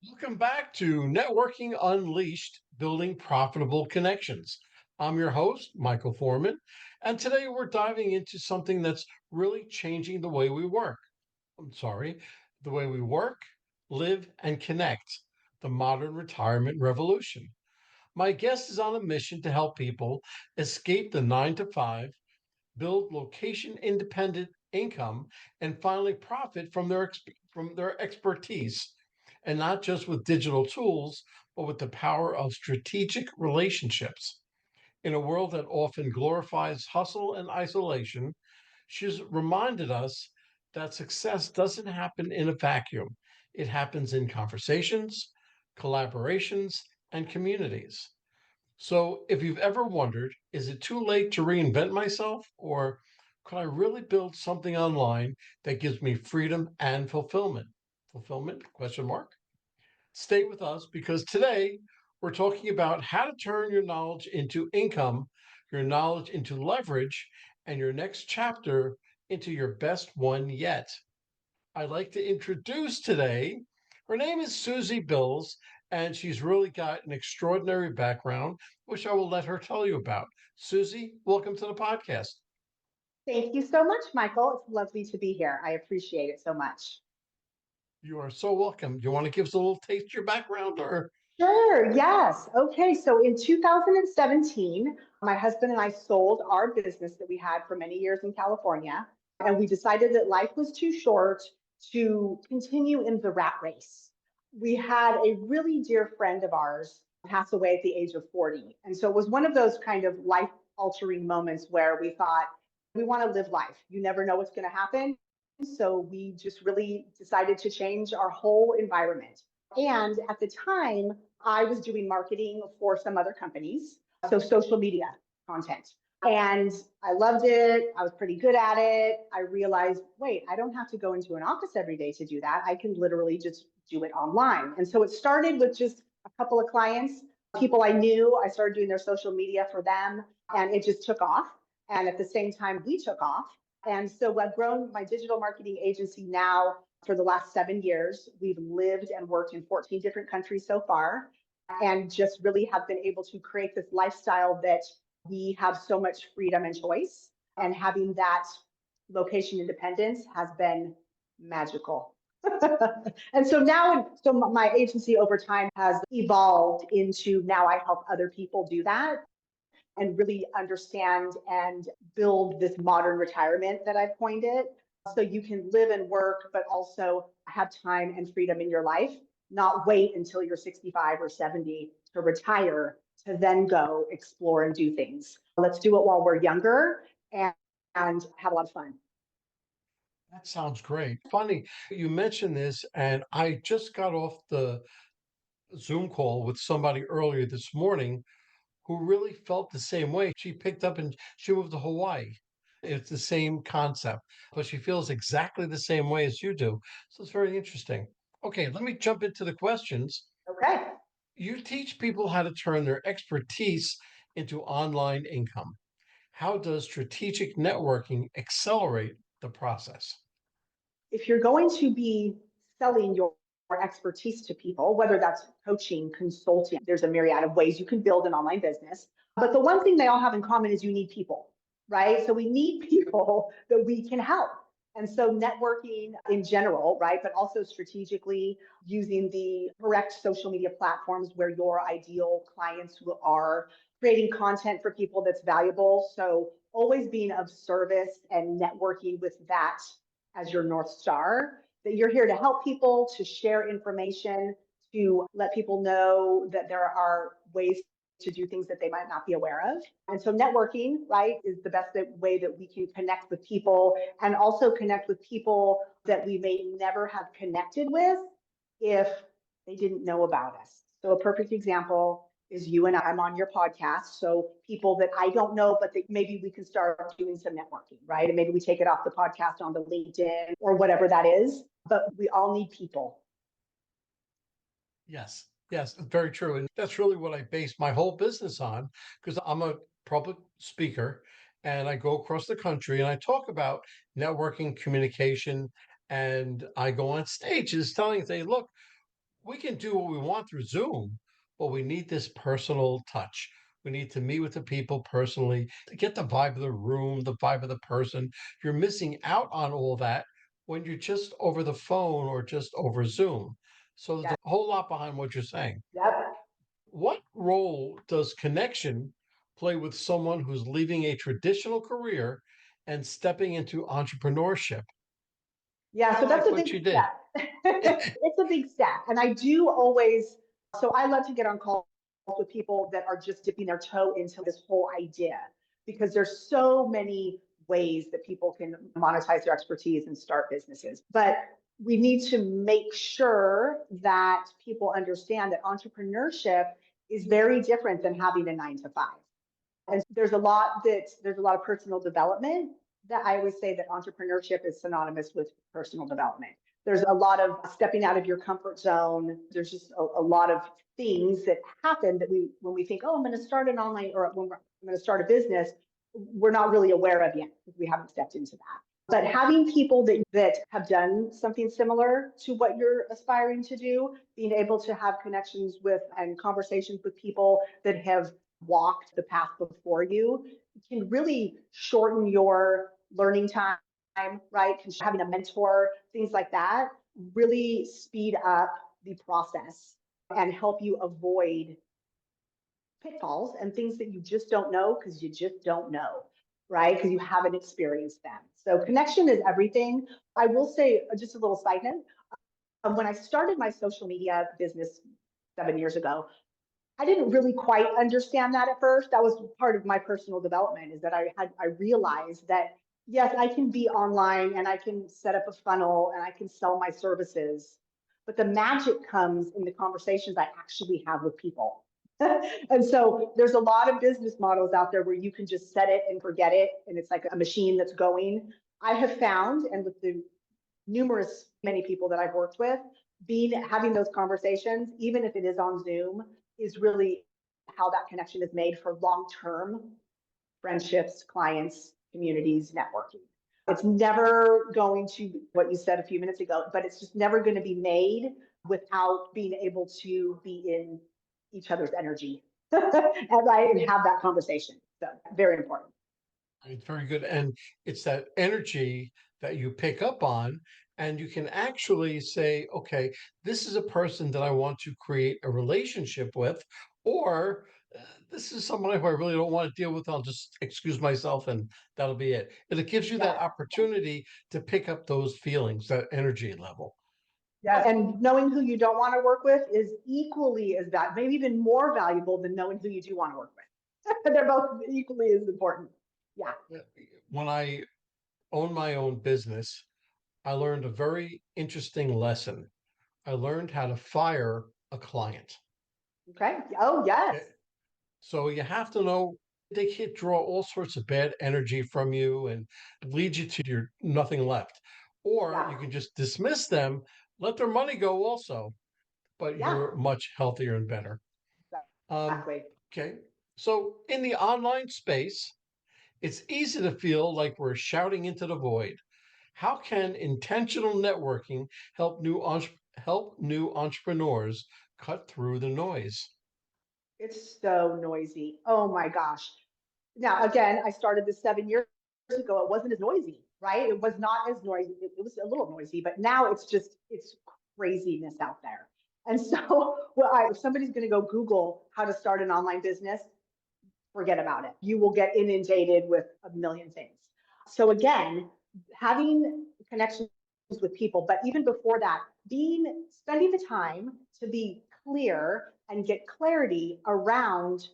Welcome back to Networking Unleashed, Building Profitable Connections. I'm your host, Michael Forman, and today we're diving into something that's really changing the way we work. The way we work, live, and connect, the modern retirement revolution. My guest is on a mission to help people escape the 9 to 5, build location independent income, and finally profit from their expertise, and not just with digital tools, but with the power of strategic relationships. In a world that often glorifies hustle and isolation, she's reminded us that success doesn't happen in a vacuum. It happens in conversations, collaborations, and communities. So, if you've ever wondered, is it too late to reinvent myself, or could I really build something online that gives me freedom and fulfillment? Fulfillment? Question mark. Stay with us because today we're talking about how to turn your knowledge into income, your knowledge into leverage, and your next chapter into your best one yet. I'd like to introduce today. Her name is Susie Bills, and she's really got an extraordinary background, which I will let her tell you about. Susie, welcome to the podcast. Thank you so much, Michael. It's lovely to be here. I appreciate it so much. You are so welcome. You want to give us a little taste of your background, or Sure, yes. Okay, so in 2017, my husband and I sold our business that we had for many years in California, and we decided that life was too short to continue in the rat race. We had a really dear friend of ours pass away at the age of 40. And so it was one of those kind of life altering moments where we thought, we want to live life. You never know what's going to happen. So we just really decided to change our whole environment. And at the time, I was doing marketing for some other companies, so social media content. And I loved it. I was pretty good at it. I realized, wait, I don't have to go into an office every day to do that. I can literally just do it online. And so it started with just a couple of clients, people I knew. I started doing their social media for them, and it just took off. And at the same time, we took off. And so I've grown my digital marketing agency now for the last 7 years. We've lived and worked in 14 different countries so far, and just really have been able to create this lifestyle that we have so much freedom and choice. And having that location independence has been magical. And so now, so my agency over time has evolved into now I help other people do that and really understand and build this modern retirement that I've coined it. So you can live and work, but also have time and freedom in your life, not wait until you're 65 or 70 to retire to then go explore and do things. Let's do it while we're younger and have a lot of fun. that sounds great. Funny, you mentioned this, and I just got off the Zoom call with somebody earlier this morning who really felt the same way. She picked up and she moved to Hawaii. It's the same concept, but she feels exactly the same way as you do. So it's very interesting. Okay, let me jump into the questions. Okay. You teach people how to turn their expertise into online income. How does strategic networking accelerate the process? If you're going to be selling your expertise to people, whether that's coaching, consulting, there's a myriad of ways you can build an online business. But the one thing they all have in common is you need people, right? So we need people that we can help. And so networking in general, right? But also strategically using the correct social media platforms where your ideal clients are, creating content for people that's valuable. So always being of service and networking with that as your North Star, that you're here to help people, to share information, to let people know that there are ways to do things that they might not be aware of. And so networking, right, is the best way that we can connect with people and also connect with people that we may never have connected with if they didn't know about us. So a perfect example is you and I'm on your podcast. So people that I don't know, but that maybe we can start doing some networking, right? And maybe we take it off the podcast on the LinkedIn or whatever that is. But we all need people. Yes, yes, very true. And that's really what I base my whole business on because I'm a public speaker and I go across the country and I talk about networking, communication, and I go on stages telling, say, look, We can do what we want through Zoom, but we need this personal touch. We need to meet with the people personally to get the vibe of the room, the vibe of the person. You're missing out on all that when you're just over the phone or just over Zoom. So there's Yeah. a whole lot behind what you're saying. Yep. What role does connection play with someone who's leaving a traditional career and stepping into entrepreneurship, Yeah, kind so of that's like a what big you did? step. It's a big step. And I do always, so I love to get on calls with people that are just dipping their toe into this whole idea because there's so many ways that people can monetize their expertise and start businesses. But we need to make sure that people understand that entrepreneurship is very different than having a 9 to 5. And there's a lot of personal development that I always say that entrepreneurship is synonymous with personal development. There's a lot of stepping out of your comfort zone. There's just a lot of things that happen that when we think, oh, I'm going to start an online or when I'm going to start a business, we're not really aware of yet because we haven't stepped into that. But having people that have done something similar to what you're aspiring to do, being able to have connections with and conversations with people that have walked the path before you can really shorten your learning time, right? Having a mentor, things like that, really speed up the process and help you avoid pitfalls and things that you just don't know because you just don't know, right? Because you haven't experienced them. So connection is everything. I will say just a little side note. When I started my social media business 7 years ago, I didn't really quite understand that at first. That was part of my personal development is that I realized that yes, I can be online and I can set up a funnel and I can sell my services, but the magic comes in the conversations I actually have with people. And so there's a lot of business models out there where you can just set it and forget it and it's like a machine that's going. I have found, and with the numerous many people that I've worked with, being having those conversations, even if it is on Zoom, is really how that connection is made for long-term friendships, clients, communities, networking. It's never going to what you said a few minutes ago, but it's just never going to be made without being able to be in each other's energy and right and have that conversation. So very important. It's very good. And it's that energy that you pick up on, and you can actually say, okay, this is a person that I want to create a relationship with, or this is someone who I really don't want to deal with. I'll just excuse myself and that'll be it. And it gives you that Yes. opportunity to pick up those feelings, that energy level. Yeah, But and knowing who you don't want to work with is equally as that, maybe even more valuable than knowing who you do want to work with. They're both equally as important. Yeah, when I owned my own business, I learned a very interesting lesson. I learned how to fire a client. okay. Oh, yes. Okay. So you have to know they can draw all sorts of bad energy from you and lead you to your nothing left. Or Yeah, you can just dismiss them, let their money go also, but yeah, you're much healthier and better. Um, exactly. okay. So in the online space, it's easy to feel like we're shouting into the void. How can intentional networking help new entrepreneurs cut through the noise? It's so noisy. Oh my gosh. Now, again, I started this 7 years ago. It wasn't as noisy, right? It was not as noisy. It was a little noisy, but now it's craziness out there. And so, if somebody's going to go Google how to start an online business, forget about it. You will get inundated with a million things. So again, having connections with people, but even before that, spending the time to be clear and get clarity around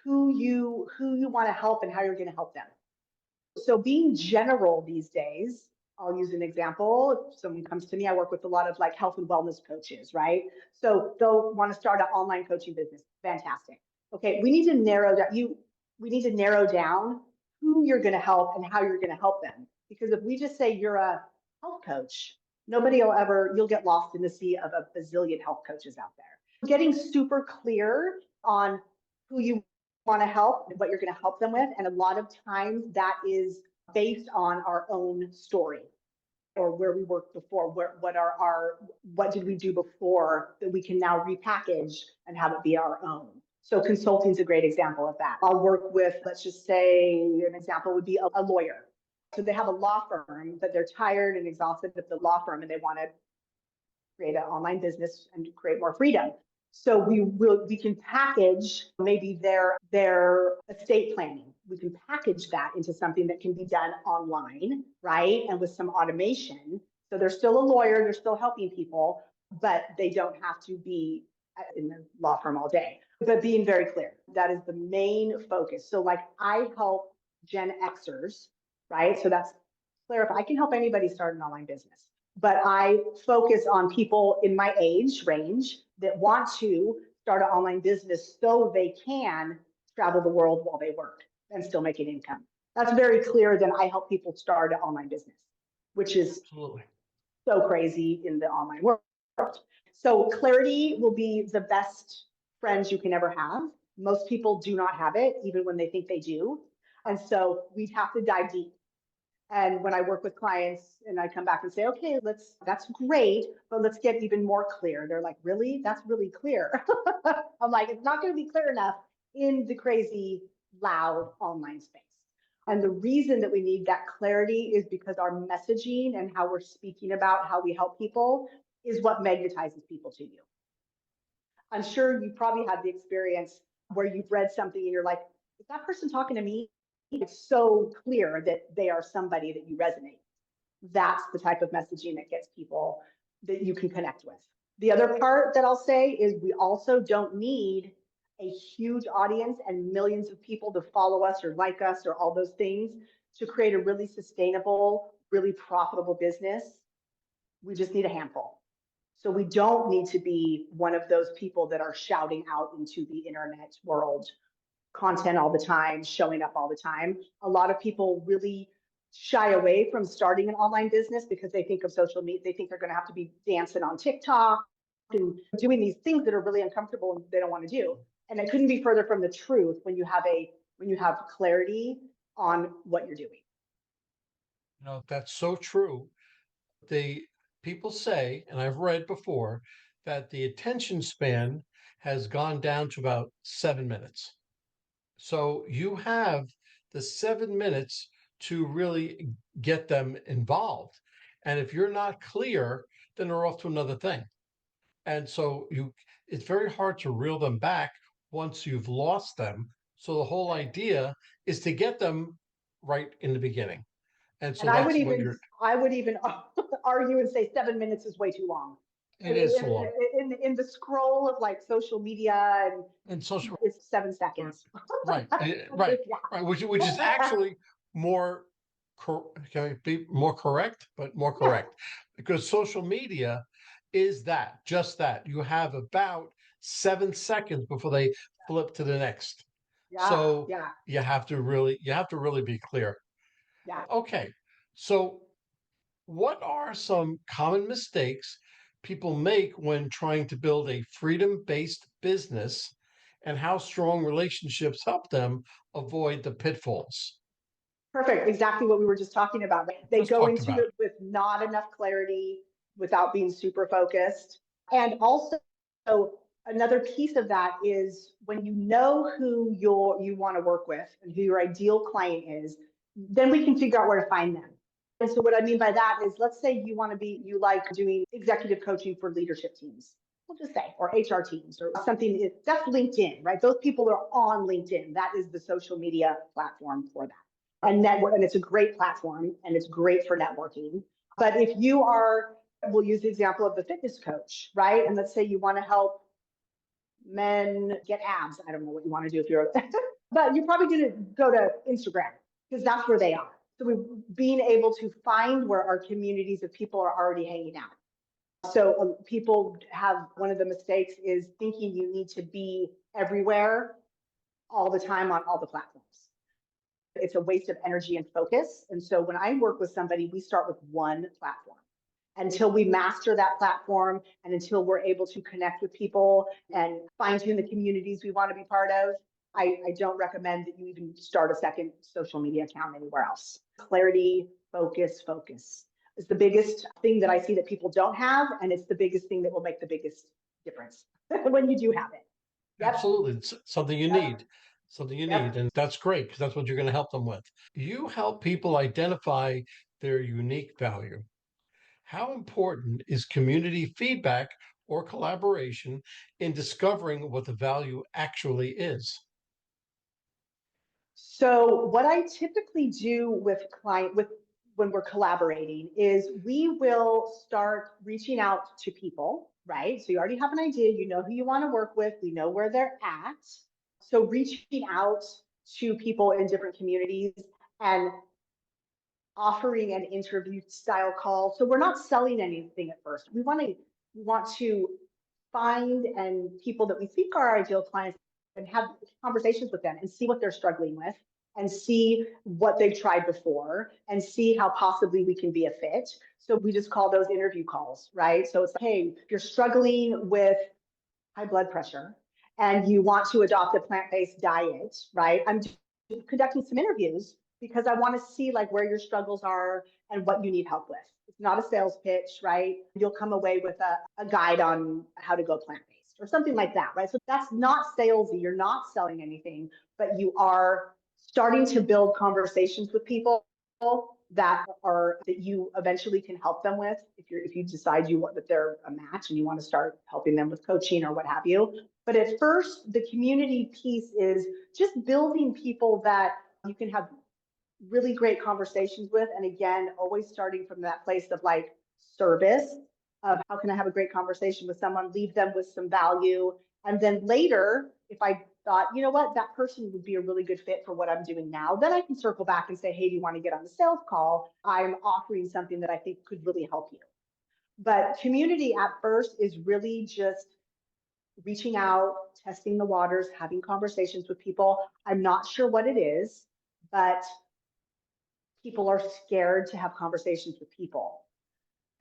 who you want to help and how you're going to help them. So being general these days, I'll use an example. If someone comes to me, I work with a lot of like health and wellness coaches, right? So they'll want to start an online coaching business. Fantastic. Okay, we need to narrow down who you're going to help and how you're going to help them. Because if we just say you're a health coach, you'll get lost in the sea of a bazillion health coaches out there. Getting super clear on who you want to help and what you're going to help them with. And a lot of times that is based on our own story. or where we worked before, what did we do before that we can now repackage and have it be our own. So consulting is a great example of that. I'll work with, let's just say an example would be a lawyer. So they have a law firm, but they're tired and exhausted of the law firm and they want to create an online business and create more freedom. So we can package maybe their estate planning. We can package that into something that can be done online, right? And with some automation. So they're still a lawyer, they're still helping people, but they don't have to be in the law firm all day. But being very clear, that is the main focus. So like I help Gen Xers, right? So that's clarify. I can help anybody start an online business, but I focus on people in my age range that want to start an online business so they can travel the world while they work and still make an income. That's very clear. Then I help people start an online business, which is Absolutely. so crazy in the online world. So clarity will be the best friends you can ever have. Most people do not have it, even when they think they do. And so we have to dive deep. And when I work with clients and I come back and say, okay, that's great, but let's get even more clear. They're like, really? That's really clear. I'm like, it's not going to be clear enough in the crazy, loud online space. And the reason that we need that clarity is because our messaging and how we're speaking about how we help people is what magnetizes people to you. I'm sure you probably had the experience where you've read something and you're like, is that person talking to me? It's so clear that they are somebody that you resonate. That's the type of messaging that gets people that you can connect with. The other part that I'll say is we also don't need a huge audience and millions of people to follow us or like us or all those things to create a really sustainable, really profitable business. We just need a handful. So we don't need to be one of those people that are shouting out into the internet world content all the time, showing up all the time. A lot of people really shy away from starting an online business because they think of social media. They think they're going to have to be dancing on TikTok and doing these things that are really uncomfortable and they don't want to do. And it couldn't be further from the truth when you have clarity on what you're doing. That's so true. The people say, and I've read before, that the attention span has gone down to about 7 minutes. So you have the 7 minutes to really get them involved. And if you're not clear, then they're off to another thing. And so it's very hard to reel them back once you've lost them. So the whole idea is to get them right in the beginning. And And so I would that's what even you're, I would even argue and say 7 minutes is way too long. it is so long. In the scroll of like social media and And social, it's 7 seconds. right, right, Yeah. right, which is actually more, can I be more correct, but more Yeah. correct, because social media is that, just that. You have about 7 seconds before they flip to the next. Yeah. So Yeah. you have to really be clear. Yeah. Okay, so what are some common mistakes people make when trying to build a freedom-based business, and how strong relationships help them avoid the pitfalls? Perfect. Exactly what we were just talking about. They Just go talked into about. it with not enough clarity, without being super focused. And also, another piece of that is when you know who you want to work with and who your ideal client is, then we can figure out where to find them. And so what I mean by that is, let's say you like doing executive coaching for leadership teams, we'll just say, or HR teams or something. That's LinkedIn, right? Those people are on LinkedIn. That is the social media platform for that. And network, and it's a great platform and it's great for networking. But if you are, we'll use the example of the fitness coach, right? And let's say you want to help men get abs. I don't know what you want to do if you're, but you're probably going to go to Instagram because that's where they are. So we being able to find where our communities of people are already hanging out. So people have, one of the mistakes is thinking you need to be everywhere all the time on all the platforms. It's a waste of energy and focus. And so when I work with somebody, we start with one platform until we master that platform and until we're able to connect with people and fine tune the communities we want to be part of. I don't recommend that you even start a second social media account anywhere else. Clarity, focus, focus. It's the biggest thing that I see that people don't have, and it's the biggest thing that will make the biggest difference when you do have it. Yep. Absolutely. It's something you Yep. need, something you need. Yep. And that's great because that's what you're going to help them with. You help people identify their unique value. How important is community feedback or collaboration in discovering what the value actually is? So what I typically do with client with when we're collaborating is we will start reaching out to people, right? So you already have an idea, you know who you want to work with, we know where they're at. So reaching out to people in different communities and offering an interview style call. So we're not selling anything at first. We want to find and people that we think are our ideal clients and have conversations with them and see what they're struggling with and see what they've tried before and see how possibly we can be a fit. So we just call those interview calls, right? So it's like, hey, if you're struggling with high blood pressure and you want to adopt a plant-based diet, right? I'm conducting some interviews because I want to see like where your struggles are and what you need help with. It's not a sales pitch, right? You'll come away with a guide on how to go plant-based or something like that, right? So that's not salesy. You're not selling anything, but you are starting to build conversations with people that you eventually can help them with if you decide you want that they're a match and you want to start helping them with coaching or what have you. But at first, the community piece is just building people that you can have really great conversations with. And again, always starting from that place of like service of how can I have a great conversation with someone, leave them with some value. And then later, if I thought, you know what, that person would be a really good fit for what I'm doing now, then I can circle back and say, hey, do you want to get on the sales call? I'm offering something that I think could really help you. But community at first is really just reaching out, testing the waters, having conversations with people. I'm not sure what it is, but people are scared to have conversations with people.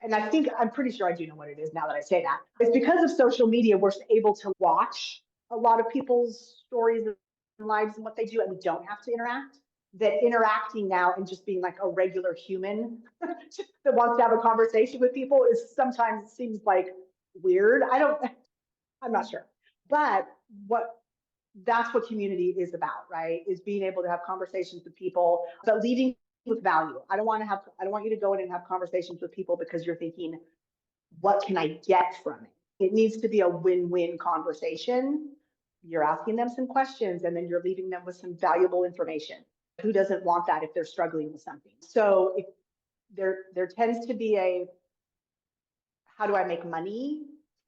And I'm pretty sure I do know what it is now that I say that. It's because of social media, we're able to watch a lot of people's stories and lives and what they do, and we don't have to interact. That interacting now and just being like a regular human that wants to have a conversation with people is sometimes seems like weird. I'm not sure. But what that's what community is about, right? Is being able to have conversations with people, but leading with value. I don't want you to go in and have conversations with people because you're thinking, what can I get from it? It needs to be a win-win conversation. You're asking them some questions and then you're leaving them with some valuable information. Who doesn't want that if they're struggling with something? So if there tends to be a how do I make money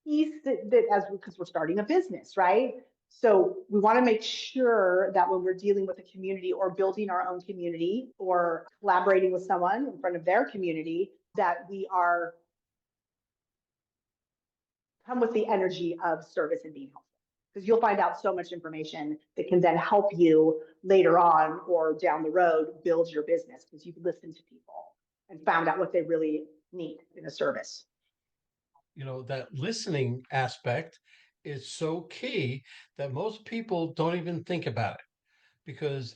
piece that as because we're starting a business, right? So we want to make sure that when we're dealing with a community or building our own community or collaborating with someone in front of their community, that we are come with the energy of service and being helpful. Because you'll find out so much information that can then help you later on or down the road build your business because you've listened to people and found out what they really need in a service. That listening aspect is so key that most people don't even think about it. Because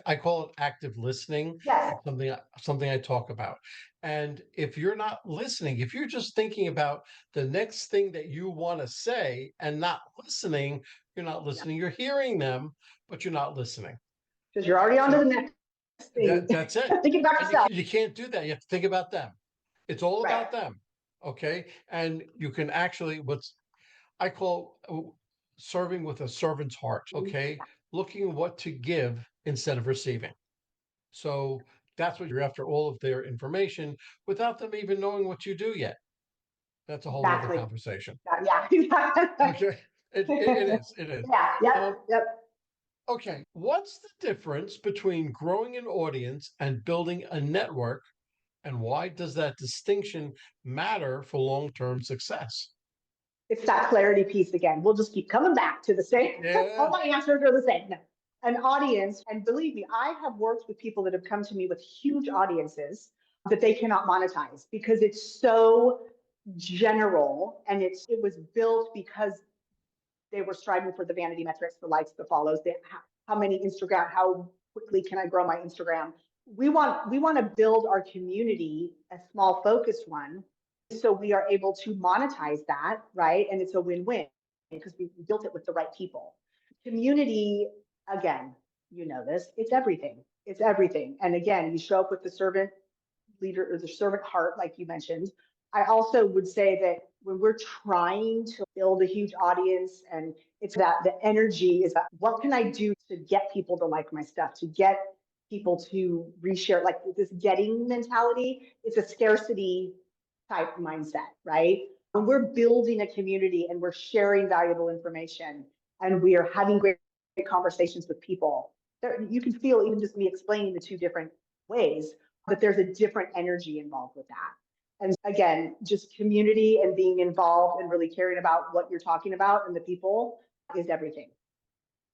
I call it active listening. Yes. It's something I talk about. And if you're not listening, if you're just thinking about the next thing that you want to say and not listening, you're not listening. You're hearing them, but you're not listening. Because you're already on to So the next thing. that's it. Think about And yourself. you can't do that. You have to think about them. It's all Right. about them. Okay. And you can actually, what's I call serving with a servant's heart. Okay. Looking what to give instead of receiving. So that's what you're after all of their information without them even knowing what you do yet. That's a whole nother Exactly. conversation. Yeah. Okay. It is. It is. Yeah. Yep. Um, Yep. okay. What's the difference between growing an audience and building a network? And why does that distinction matter for long-term success? It's that clarity piece again. We'll just keep coming back to the same. All Yeah. my answers are the same. No. An audience, and believe me, I have worked with people that have come to me with huge audiences that they cannot monetize because it's so general and it was built because they were striving for the vanity metrics, the likes, the follows, how many Instagram, how quickly can I grow my Instagram? we want to build our community a small focused one, so we are able to monetize that, right? And it's a win-win because we built it with the right people. Community, again, you know this, it's everything. It's everything. And again, you show up with the servant leader or the servant heart, like you mentioned. I also would say that when we're trying to build a huge audience, and it's that the energy is that, what can I do to get people to like my stuff, to get people to reshare, like this getting mentality. It's a scarcity type mindset, right? When we're building a community and we're sharing valuable information and we are having great conversations with people, there, you can feel, even just me explaining the two different ways, that there's a different energy involved with that. And again, just community and being involved and really caring about what you're talking about and the people is everything.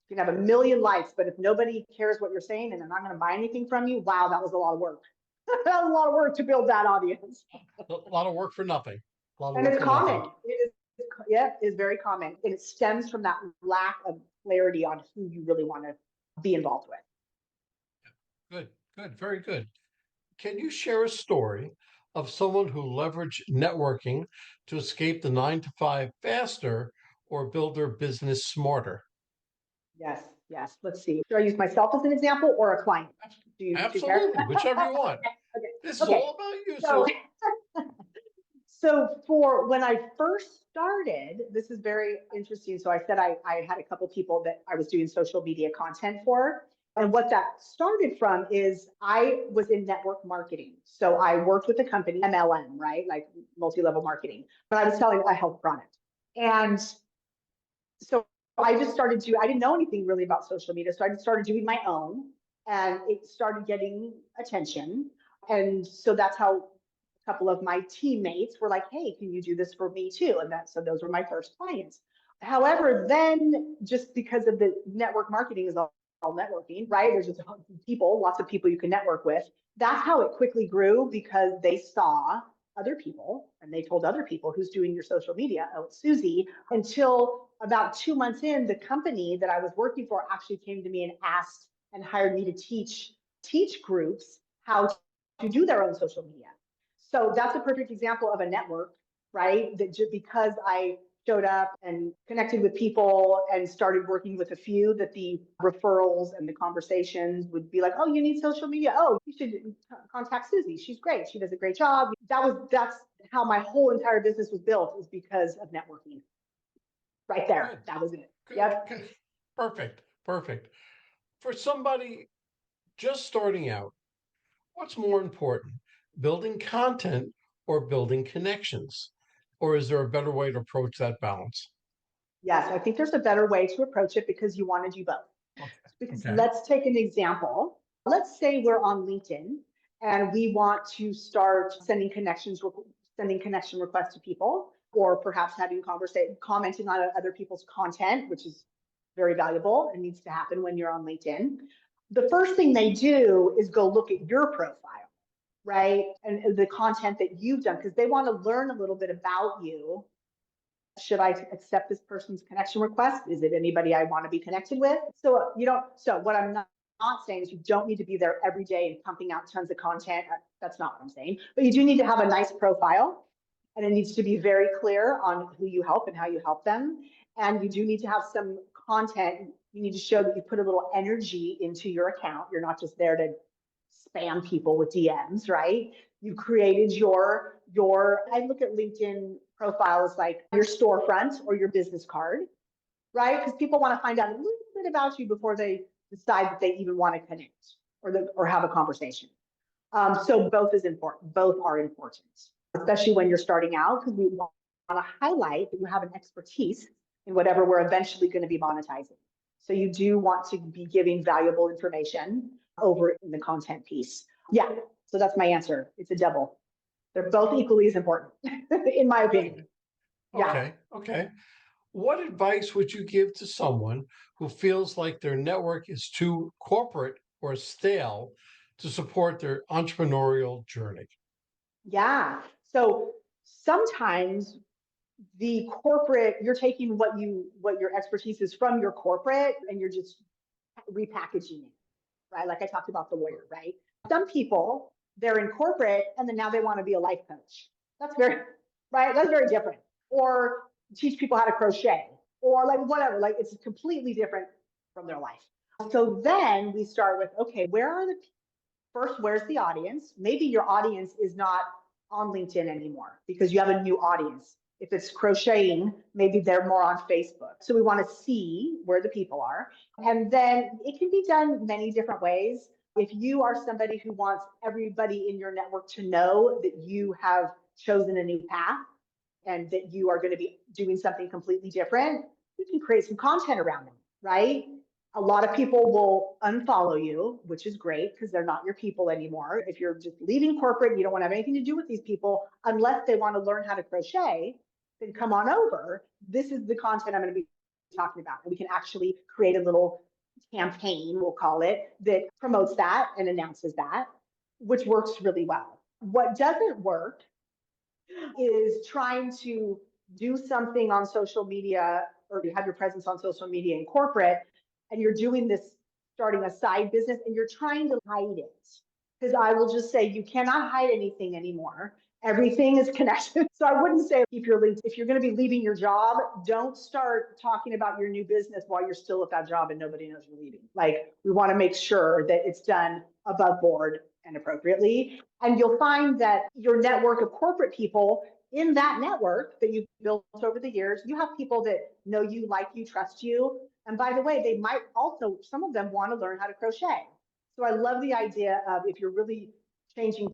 You can have a million likes, but if nobody cares what you're saying and they're not going to buy anything from you, wow, that was a lot of work. That was a lot of work to build that audience. A lot of work for nothing. A lot of And work it's for common. nothing. It is, yeah, it's very common. And it stems from that lack of clarity on who you really want to be involved with. Good, good, very good. Can you share a story of someone who leveraged networking to escape the 9 to 5 faster or build their business smarter? Yes, yes. Let's see. Should I use myself as an example or a client? Do you care? Absolutely, whichever you want. Okay. This is Okay. all about you, So, Susie. so for when I first started, this is very interesting. So I said I had a couple people that I was doing social media content for. And what that started from is I was in network marketing. So I worked with a company, MLM, right? Like multi-level marketing. But I was selling a health product. And so I just started to, I didn't know anything really about social media. So I just started doing my own and it started getting attention. And so that's how a couple of my teammates were like, hey, can you do this for me too? And that, so those were my first clients. However, then just because of the network marketing is all networking, right? There's just people, lots of people you can network with. That's how it quickly grew because they saw other people and they told other people, who's doing your social media? Oh, it's Susie. Until about 2 months in, the company that I was working for actually came to me and asked and hired me to teach groups how to do their own social media. So that's a perfect example of a network, right? That just because I showed up and connected with people and started working with a few, that the referrals and the conversations would be like, oh, you need social media. Oh, you should contact Susie. She's great. She does a great job. That's how my whole entire business was built, is because of networking. Right there. Good, That was it. good, Yep. good. Perfect, perfect. For somebody just starting out, what's more important, building content or building connections? Or is there a better way to approach that balance? Yes, I think there's a better way to approach it because you want to do both. Okay. Because Okay. let's take an example. Let's say we're on LinkedIn and we want to start sending connection requests to people, or perhaps having conversation, commenting on other people's content, which is very valuable and needs to happen when you're on LinkedIn. The first thing they do is go look at your profile, right? And the content that you've done, because they want to learn a little bit about you. Should I accept this person's connection request? Is it anybody I want to be connected with? So you don't, so what I'm not saying is you don't need to be there every day and pumping out tons of content. That's not what I'm saying. But you do need to have a nice profile, and it needs to be very clear on who you help and how you help them. And you do need to have some content. You need to show that you put a little energy into your account. You're not just there to spam people with DMs, right? You've created your I look at LinkedIn profiles like your storefront or your business card, right? Because people want to find out a little bit about you before they decide that they even want to connect or have a conversation. So both is important. Both are important, especially when you're starting out, because we want to highlight that you have an expertise in whatever we're eventually going to be monetizing. So you do want to be giving valuable information over in the content piece. Yeah. So that's my answer. It's a double. They're both equally as important, in my opinion. Yeah. Okay. Okay. What advice would you give to someone who feels like their network is too corporate or stale to support their entrepreneurial journey? Yeah. So sometimes the corporate, you're taking what your expertise is from your corporate and you're just repackaging it, right? Like I talked about the lawyer, right? Some people, they're in corporate and then now they want to be a life coach. That's very, right? That's very different. Or teach people how to crochet or like whatever, like it's completely different from their life. So then we start with, okay, where are the first, where's the audience? Maybe your audience is not on LinkedIn anymore because you have a new audience. If it's crocheting, maybe they're more on Facebook. So we want to see where the people are. And then it can be done many different ways. If you are somebody who wants everybody in your network to know that you have chosen a new path and that you are going to be doing something completely different, you can create some content around it, right? A lot of people will unfollow you, which is great because they're not your people anymore. If you're just leaving corporate and you don't want to have anything to do with these people, unless they want to learn how to crochet, then come on over. This is the content I'm going to be talking about. And we can actually create a little campaign, we'll call it, that promotes that and announces that, which works really well. What doesn't work is trying to do something on social media or you have your presence on social media in corporate and you're doing this, starting a side business and you're trying to hide it. Because I will just say you cannot hide anything anymore. Everything is connected. So I wouldn't say if you're going to be leaving your job, don't start talking about your new business while you're still at that job and nobody knows you're leaving. Like we want to make sure that it's done above board and appropriately. And you'll find that your network of corporate people in that network that you've built over the years, you have people that know you, like you, trust you. And by the way, they might also, some of them want to learn how to crochet. So I love the idea of if you're really changing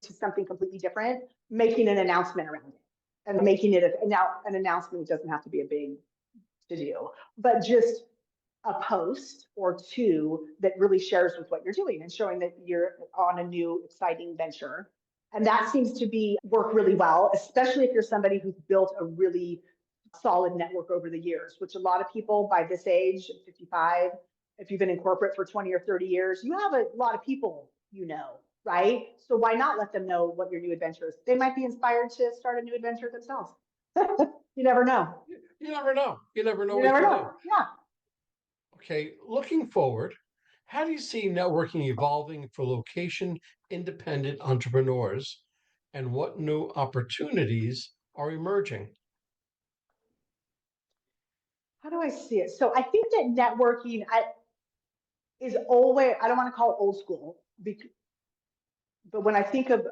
to something completely different, making an announcement around it and making it now an announcement doesn't have to be a big to do, but just a post or two that really shares with what you're doing and showing that you're on a new exciting venture. And that seems to be work really well, especially if you're somebody who's built a really solid network over the years, which a lot of people by this age, 55, if you've been in corporate for 20 or 30 years, you have a lot of people you know, right? So why not let them know what your new adventure is? They might be inspired to start a new adventure themselves. You never know. You never know. You never know You what never you know. do. Yeah. Okay, looking forward, how do you see networking evolving for location independent entrepreneurs and what new opportunities are emerging? How do I see it? So I think that networking is always, I don't want to call it old school, but when I think of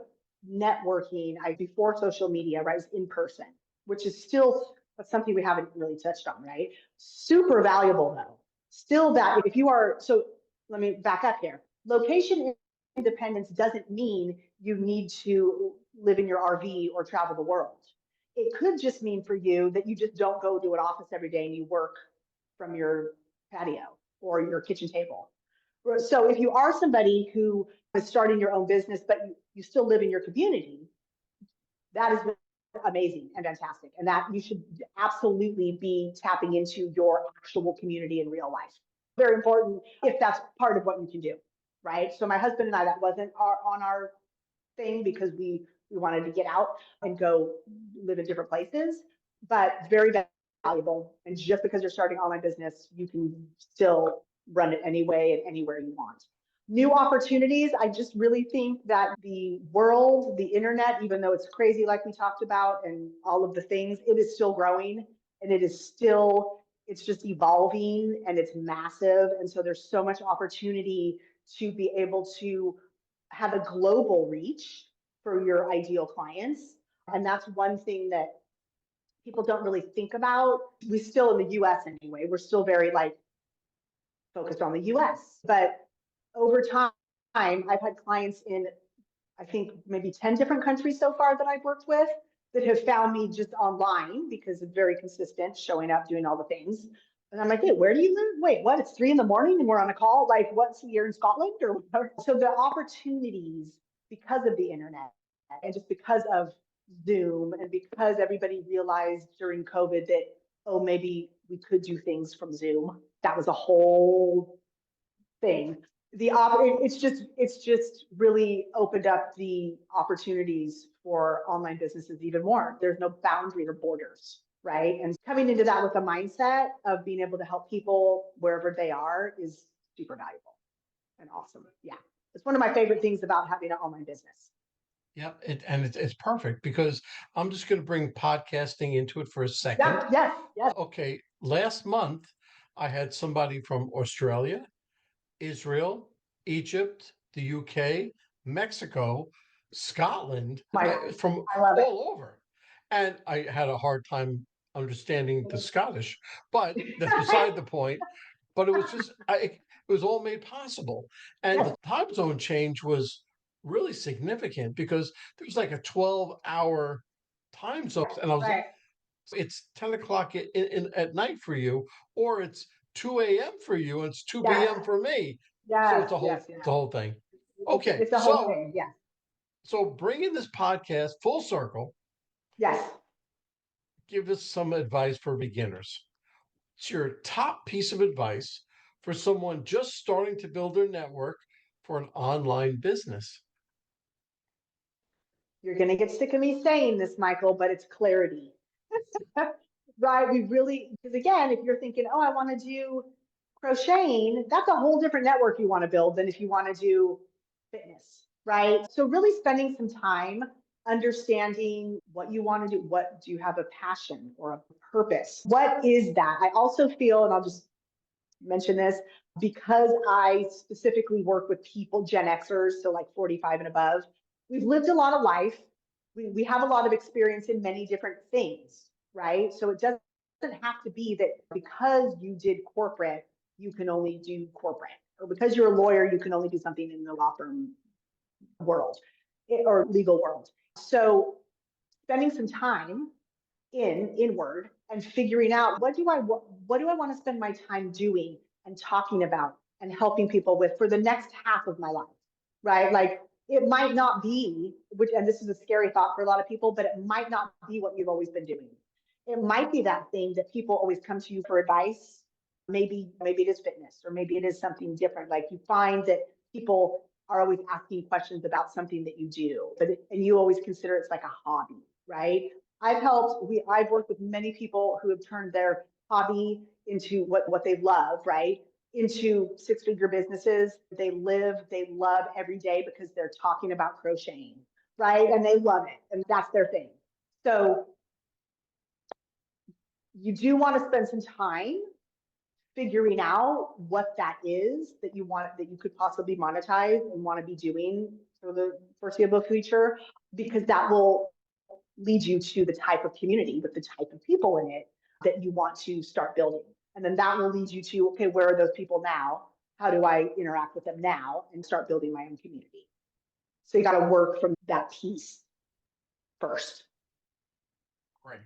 networking, before social media, right, is in person, which is still something we haven't really touched on, right? Super valuable though. Still that if you are, so let me back up here. Location independence doesn't mean you need to live in your RV or travel the world. It could just mean for you that you just don't go to an office every day and you work from your patio or your kitchen table. So if you are somebody who is starting your own business, but you still live in your community, that is amazing and fantastic. And that you should absolutely be tapping into your actual community in real life. Very important if that's part of what you can do, right? So my husband and I, that wasn't on our thing because we wanted to get out and go live in different places, but very valuable. And just because you're starting online business, you can still run it anyway and anywhere you want. New opportunities. I just really think that the world, the internet, even though it's crazy like we talked about and all of the things, it is still growing and it's just evolving and it's massive. And so there's so much opportunity to be able to have a global reach for your ideal clients. And that's one thing that people don't really think about. We still in the US anyway, we're still very focused on the US. But over time, I've had clients in, I think, maybe 10 different countries so far that I've worked with that have found me just online because it's very consistent, showing up, doing all the things. And I'm like, hey, where do you live? Wait, what? It's 3 a.m. and we're on a call? Like, what's you're in Scotland or whatever? So the opportunities because of the internet and just because of Zoom and because everybody realized during COVID that, oh, maybe we could do things from Zoom. That was a whole thing. It's just really opened up the opportunities for online businesses even more. There's no boundary or borders, right? And coming into that with a mindset of being able to help people wherever they are is super valuable and awesome. Yeah. It's one of my favorite things about having an online business. Yep. It's perfect because I'm just going to bring podcasting into it for a second. Yep, yes, yes. Okay. Last month, I had somebody from Australia, Israel, Egypt, the UK, Mexico, Scotland, My, from I love all over. And I had a hard time understanding the Scottish, but that's beside it. the point. But it was just, it was all made possible. And Yes, the time zone change was really significant because there was like a 12-hour time zone. And I was, right. it's 10 o'clock at night for you, or it's 2 a.m. for you, and it's 2 Yes, p.m. for me. So yes, it's a yes, whole, yes. the whole thing. It's, Okay. it's a whole thing. Yes, So bringing this podcast full circle, yes. give us some advice for beginners. It's your top piece of advice for someone just starting to build their network for an online business. You're going to get sick of me saying this, Michael, but it's clarity. Right? We really, because again, if you're thinking, oh, I want to do crocheting, that's a whole different network you want to build than if you want to do fitness, right? So, really spending some time understanding what you want to do. What do you have a passion or a purpose? What is that? I also feel, and I'll just mention this, because I specifically work with people, Gen Xers, so like 45 and above, we've lived a lot of life. We have a lot of experience in many different things, right? So it doesn't have to be that because you did corporate, you can only do corporate, or because you're a lawyer, you can only do something in the law firm world or legal world. So spending some time inward and figuring out what do I want to spend my time doing and talking about and helping people with for the next half of my life, right? Like it might not be, which, and this is a scary thought for a lot of people, but it might not be what you've always been doing. It might be that thing that people always come to you for advice. Maybe it is fitness, or maybe it is something different. Like you find that people are always asking questions about something that you do, and you always consider it's like a hobby, right? I've worked with many people who have turned their hobby into what they love, right? Into six-figure businesses. They love every day because they're talking about crocheting, right? And they love it, and that's their thing. So you do want to spend some time figuring out what that is that you could possibly monetize and want to be doing for the foreseeable future, because that will lead you to the type of community with the type of people in it that you want to start building. And then that will lead you to, okay, where are those people now? How do I interact with them now and start building my own community? So you got to work from that piece first. Great.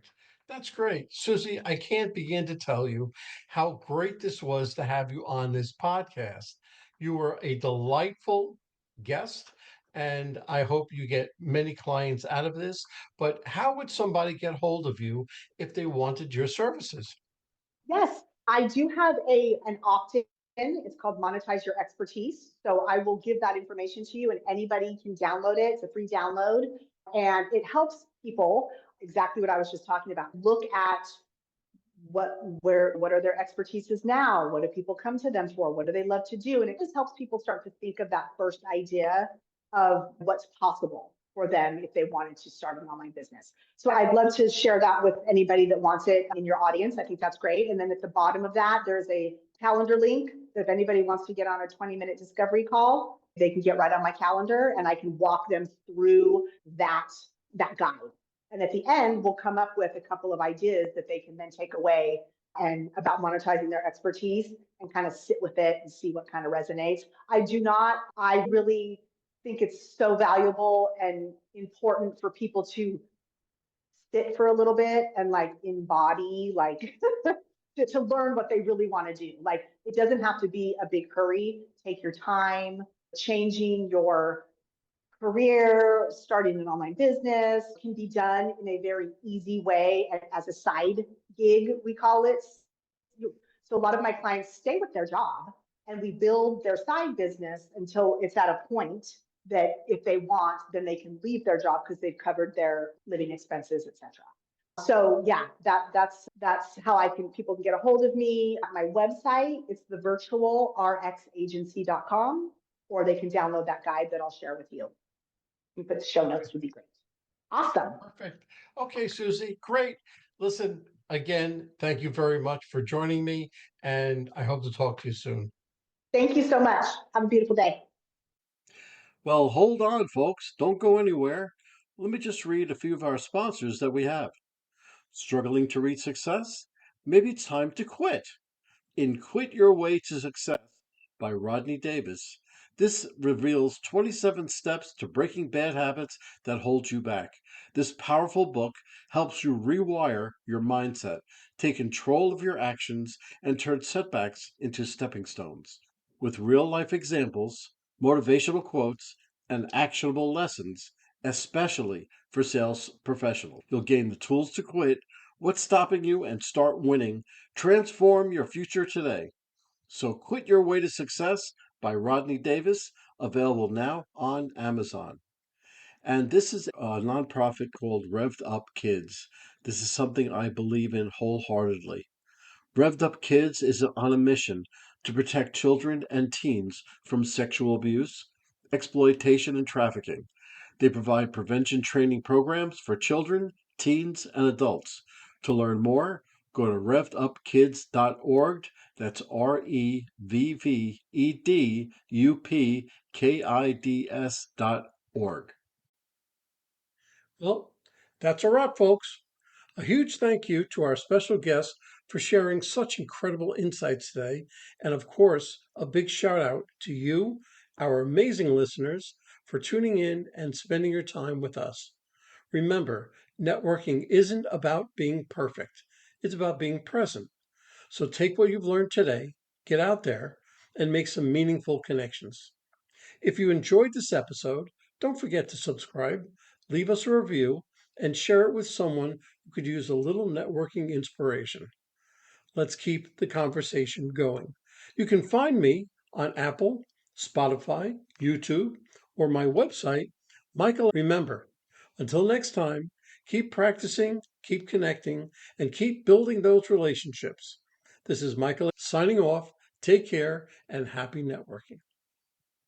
That's great. Susie, I can't begin to tell you how great this was to have you on this podcast. You were a delightful guest, and I hope you get many clients out of this. But how would somebody get hold of you if they wanted your services? Yes, I do have an opt-in. It's called Monetize Your Expertise. So I will give that information to you and anybody can download it. It's a free download and it helps people exactly what I was just talking about. Look at what are their expertises now? What do people come to them for? What do they love to do? And it just helps people start to think of that first idea of what's possible for them if they wanted to start an online business. So I'd love to share that with anybody that wants it in your audience. I think that's great. And then at the bottom of that, there's a calendar link. So if anybody wants to get on a 20-minute discovery call, they can get right on my calendar and I can walk them through that guide. And at the end, we'll come up with a couple of ideas that they can then take away and about monetizing their expertise and kind of sit with it and see what kind of resonates. I really think it's so valuable and important for people to sit for a little bit and like embody, like to learn what they really want to do. Like it doesn't have to be a big hurry. Take your time. Changing your career, starting an online business can be done in a very easy way as a side gig, we call it. So a lot of my clients stay with their job and we build their side business until it's at a point that if they want, then they can leave their job because they've covered their living expenses, etc. So yeah, that's how people can get a hold of me. My website, it's the virtualrxagency.com. or they can download that guide that I'll share with you. You put the show notes would be great. Awesome. Perfect. Okay, Susie, great. Listen, again, thank you very much for joining me, and I hope to talk to you soon. Thank you so much. Have a beautiful day. Well, hold on, folks. Don't go anywhere. Let me just read a few of our sponsors that we have. Struggling to reach success? Maybe it's time to quit. In Quit Your Way to Success by Rodney Davis, this reveals 27 steps to breaking bad habits that hold you back. This powerful book helps you rewire your mindset, take control of your actions, and turn setbacks into stepping stones. With real life examples, motivational quotes, and actionable lessons, especially for sales professionals, you'll gain the tools to quit what's stopping you and start winning. Transform your future today. So, Quit Your Way to Success by Rodney Davis, available now on Amazon. And this is a nonprofit called Revved Up Kids. This is something I believe in wholeheartedly. Revved Up Kids is on a mission to protect children and teens from sexual abuse, exploitation, and trafficking. They provide prevention training programs for children, teens, and adults. To learn more, go to revvedupkids.org. That's REVVEDUPKIDS.org. Well, that's a wrap, folks. A huge thank you to our special guest for sharing such incredible insights today. And of course, a big shout out to you, our amazing listeners, for tuning in and spending your time with us. Remember, networking isn't about being perfect, it's about being present. So take what you've learned today, get out there, and make some meaningful connections. If you enjoyed this episode, don't forget to subscribe, leave us a review, and share it with someone who could use a little networking inspiration. Let's keep the conversation going. You can find me on Apple, Spotify, YouTube, or my website, Michael. Remember, until next time, keep practicing, keep connecting, and keep building those relationships. This is Michael signing off. Take care and happy networking.